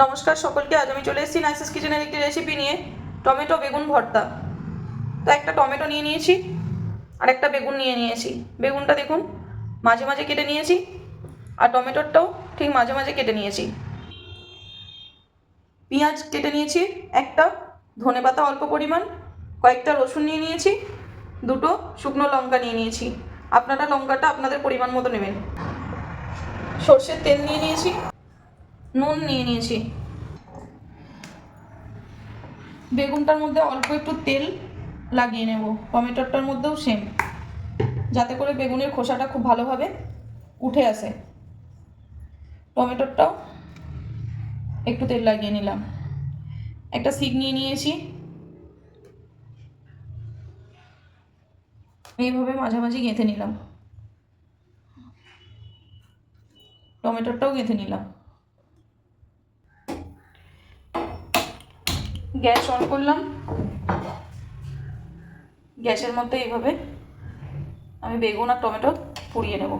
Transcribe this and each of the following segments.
নমস্কার সকলকে। আজ আমি চলে এসেছি নাইসেস কিচেনের একটি রেসিপি নিয়ে, টমেটো বেগুন ভর্তা। তো একটা টমেটো নিয়ে নিয়েছি আর একটা বেগুন নিয়ে নিয়েছি। বেগুনটা দেখুন মাঝে মাঝে কেটে নিয়েছি, আর টমেটোটাও ঠিক মাঝে মাঝে কেটে নিয়েছি। পেঁয়াজ কেটে নিয়েছি একটা, ধনেপাতা অল্প পরিমাণ, কয়েকটা রসুন নিয়ে নিয়েছি, দুটো শুকনো লঙ্কা নিয়ে নিয়েছি। আপনারা লঙ্কাটা আপনাদের পরিমাণ মতো নেবেন। সর্ষের তেল নিয়ে নিয়েছি, নুন নিয়ে নিয়েছি। বেগুনটার মধ্যে অল্প একটু তেল লাগিয়ে নেব, টমেটোটার মধ্যেও সেম, যাতে করে বেগুনের খোসাটা খুব ভালোভাবে উঠে আসে। টমেটোটাও একটু তেল লাগিয়ে নিলাম। একটা শিক নিয়ে নিয়েছি, এইভাবে মাঝামাঝি গেঁথে নিলাম। টমেটোটাও গেঁথে নিলাম। গ্যাস অন করলাম। গ্যাসের মধ্যে এইভাবে আমি বেগুন আর টমেটো পুড়িয়ে নেব।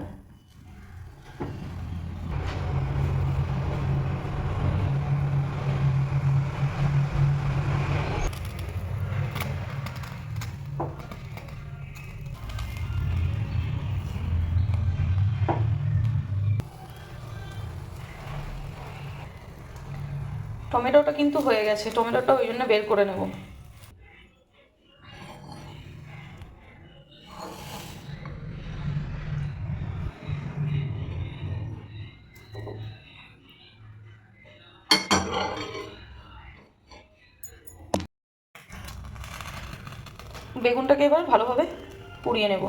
টমেটোটা কিন্তু হয়ে গেছে, টমেটোটা ওই জন্য বের করে নেব। বেগুনটাকে এবার ভালোভাবে পুড়িয়ে নেব।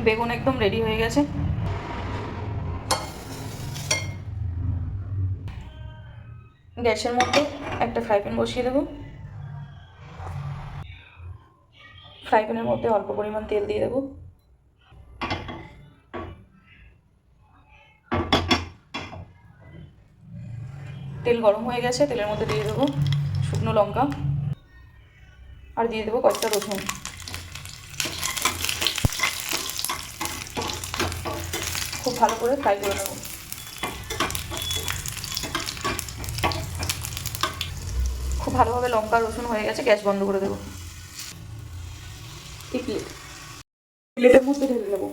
বেগুন একদম রেডি হয়ে গেছে। গ্যাসের মধ্যে একটা ফ্রাই প্যান বসিয়ে দেবো। ফ্রাই প্যানের মধ্যে অল্প পরিমাণ তেল দিয়ে দেবো। তেল গরম হয়ে গেছে, তেলের মধ্যে দিয়ে দেবো শুকনো লঙ্কা আর দিয়ে দেবো কয়েকটা রসুন। খুব ভালো করে ফ্রাই করে নেবো। খুব ভালোভাবে লঙ্কা রসুন হয়ে গেছে, গ্যাস বন্ধ করে দেবো। প্লেটের মধ্যে ঢেলে দেবো।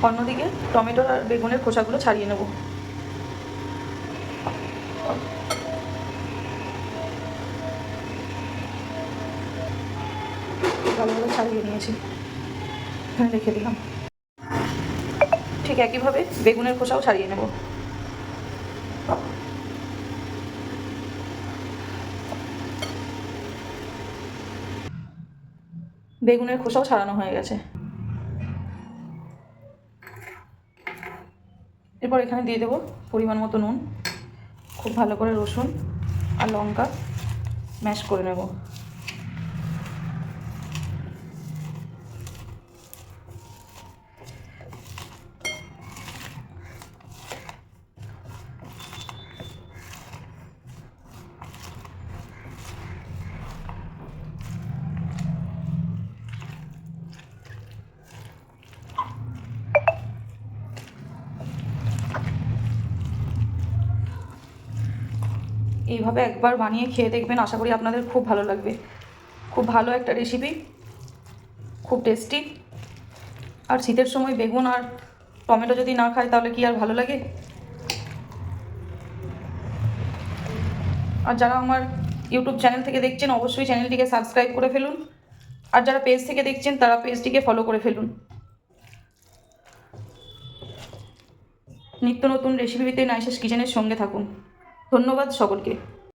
অন্যদিকে টমেটো আর বেগুনের খোসাগুলো ছাড়িয়ে নেব। ভালোভাবে ছাড়িয়ে নিয়েছি, এখানে রেখে দিলাম। ঠিক একইভাবে বেগুনের খোসাও ছাড়িয়ে নেব। বেগুনের খোসাও ছাড়ানো হয়ে গেছে। এরপর এখানে দিয়ে দেবো পরিমাণ মতো নুন। খুব ভালো করে রসুন আর লঙ্কা ম্যাশ করে নেব। এইভাবে একবার বানিয়ে খেয়ে দেখবেন, আশা করি আপনাদের খুব ভালো লাগবে। খুব ভালো একটা রেসিপি, খুব টেস্টি। আর শীতের সময় বেগুন আর টমেটো যদি না খায় তাহলে কি আর ভালো লাগে? আর যারা আমার ইউটিউব চ্যানেল থেকে দেখছেন অবশ্যই চ্যানেলটিকে সাবস্ক্রাইব করে ফেলুন, আর যারা পেজ থেকে দেখছেন তারা পেজটিকে ফলো করে ফেলুন। নিত্য নতুন রেসিপি পেতে নাইসেস কিচেনের সঙ্গে থাকুন। ধন্যবাদ সকলকে।